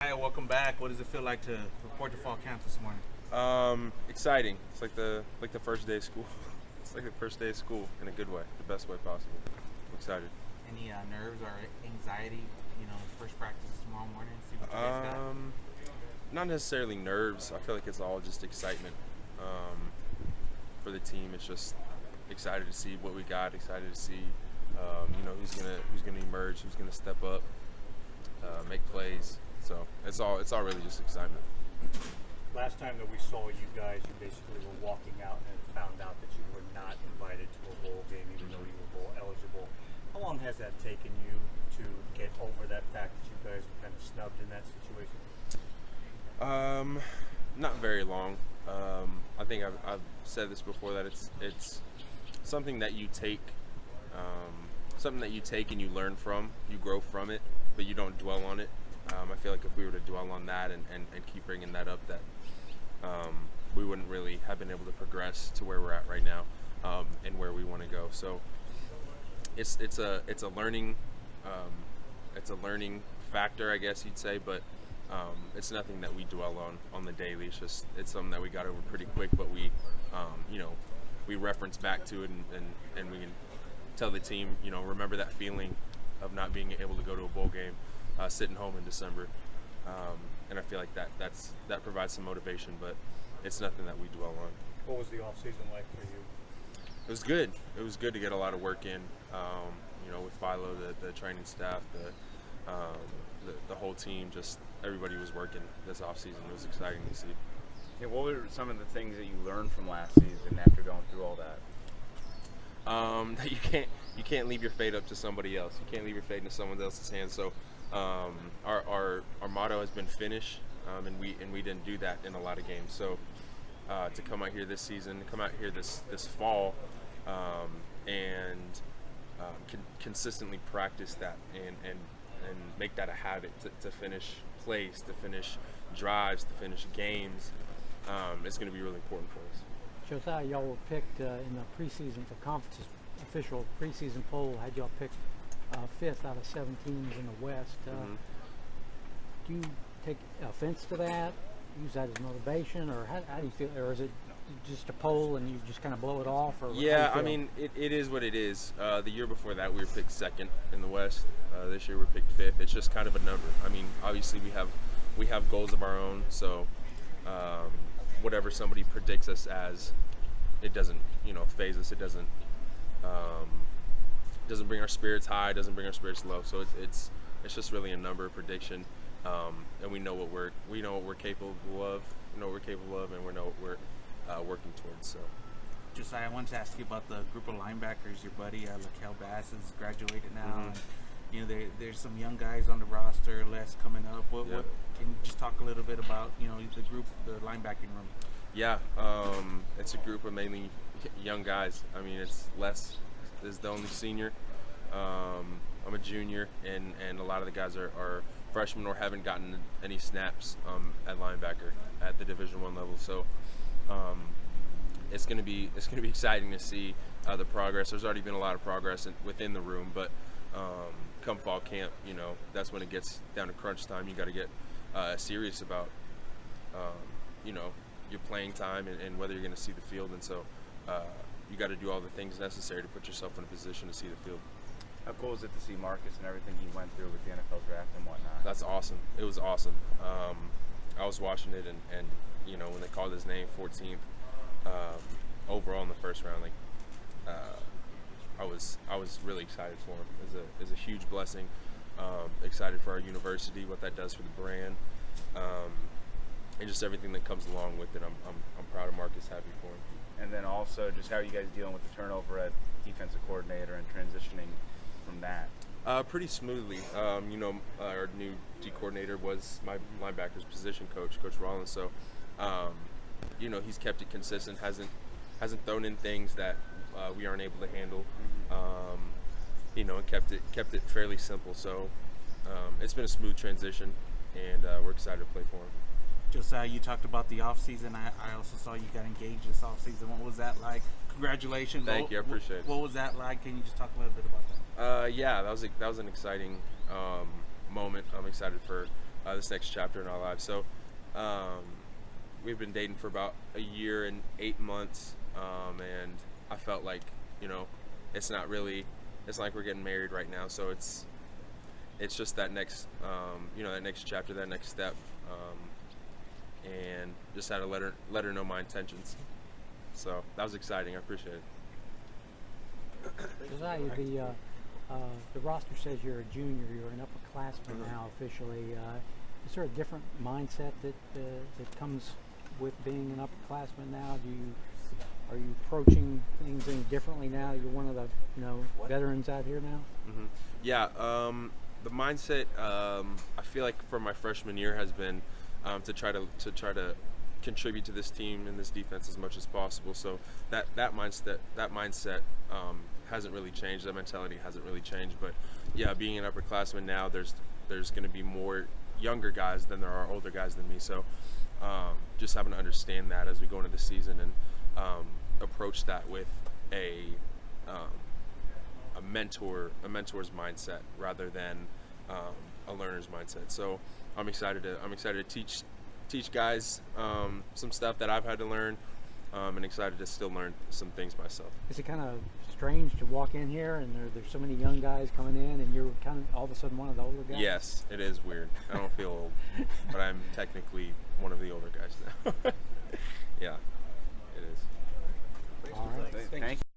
Hi, welcome back. What does it feel like to report to fall camp this morning? Exciting. It's like the first day of school. It's like the first day of school in a good way, the best way possible. I'm excited. Any nerves or anxiety? First practice tomorrow morning. See what you guys got. Not necessarily nerves. I feel like it's all just excitement for the team. It's just excited to see what we got. Excited to see, who's gonna emerge, who's gonna step up, make plays. So it's all really just excitement. Last time that we saw you guys, you basically were walking out and found out that you were not invited to a bowl game, even though you were bowl eligible. How long has that taken you to get over that fact that you guys were kind of snubbed in that situation? Not very long. I think I've said this before that it's something that you take, and you learn from, you grow from it, but you don't dwell on it. I feel like if we were to dwell on that and keep bringing that up, that we wouldn't really have been able to progress to where we're at right now, and where we want to go. So it's a learning factor, I guess you'd say, but it's nothing that we dwell on the daily. It's something that we got over pretty quick, but we reference back to it and we can tell the team, remember that feeling of not being able to go to a bowl game, sitting home in December, and I feel like that provides some motivation, but it's nothing that we dwell on. What was the off season like for you? It was good. It was good to get a lot of work in, with Philo, the training staff, the whole team, just everybody was working this off season. It was exciting to see. Yeah, what were some of the things that you learned from last season after going through all that? That you can't leave your fate up to somebody else. You can't leave your fate into someone else's hands. So our motto has been finish, and we didn't do that in a lot of games. So to come out here this season, come out here this fall, and consistently practice that and make that a habit to finish plays, to finish drives, to finish games, it's going to be really important for us. Josiah, y'all were picked in the preseason, the conference's official preseason poll had y'all picked 5th out of 7 teams in the West. Do you take offense to that? Use that as motivation, or how do you feel? Or is it just a poll and you just kind of blow it off? Or yeah, I mean, it is what it is. The year before that, we were picked 2nd in the West. This year, we're picked 5th. It's just kind of a number. I mean, obviously, we have goals of our own, so whatever somebody predicts us as, it doesn't phase us. It doesn't bring our spirits high. Doesn't bring our spirits low. So it's just really a number prediction, and we know what we're capable of. We know what we're capable of, and we know what we're working towards. So, Josiah, I wanted to ask you about the group of linebackers. Your buddy Laquel Bass has graduated now. Mm-hmm. And, there's some young guys on the roster, less coming up. What can you just talk a little bit about the group, the linebacking room? Yeah, it's a group of mainly young guys. I mean, it's Les is the only senior. I'm a junior, and a lot of the guys are freshmen or haven't gotten any snaps at linebacker at the Division I level. So it's gonna be exciting to see the progress. There's already been a lot of progress within the room, but come fall camp, that's when it gets down to crunch time. You got to get serious about your playing time and whether you're going to see the field, and so you got to do all the things necessary to put yourself in a position to see the field. How cool is it to see Marcus and everything he went through with the NFL draft and whatnot? That's awesome. It was awesome. I was watching it, and when they called his name 14th overall in the first round, I was really excited for him. It was a huge blessing. Excited for our university, what that does for the brand, and just everything that comes along with it. I'm proud of Marcus, happy for him. And then also, just how are you guys dealing with the turnover at defensive coordinator and transitioning from that? Pretty smoothly. Our new D coordinator was my linebackers position coach, Coach Rollins. So, he's kept it consistent. Hasn't thrown in things that we aren't able to handle. And kept it fairly simple. So, it's been a smooth transition, and we're excited to play for him. Josiah, you talked about the offseason. I also saw you got engaged this offseason. What was that like? Congratulations. Thank you. I appreciate it. What was that like? Can you just talk a little bit about that? Yeah, that was an exciting moment. I'm excited for this next chapter in our lives. So we've been dating for about a year and 8 months, and I felt like, it's not like we're getting married right now. So it's just that next, that next chapter, that next step, and just had to let her know my intentions. So that was exciting. I appreciate it. Josiah, the roster says you're a junior. You're an upperclassman now officially. Is there a different mindset that comes with being an upperclassman now? Are you approaching things any differently now? You're one of the veterans out here now. Mm-hmm. Yeah, the mindset I feel like for my freshman year has been to try to contribute to this team and this defense as much as possible. So that mindset hasn't really changed. That mentality hasn't really changed. But yeah, being an upperclassman now, there's going to be more younger guys than there are older guys than me. So just having to understand that as we go into the season and approach that with a mentor's mindset rather than a learner's mindset. So I'm excited to teach guys some stuff that I've had to learn, and excited to still learn some things myself. Is it kind of strange to walk in here and there's so many young guys coming in and you're kind of all of a sudden one of the older guys? Yes, it is weird. I don't feel old, but I'm technically one of the older guys now. Yeah, it is. All right. Thank you.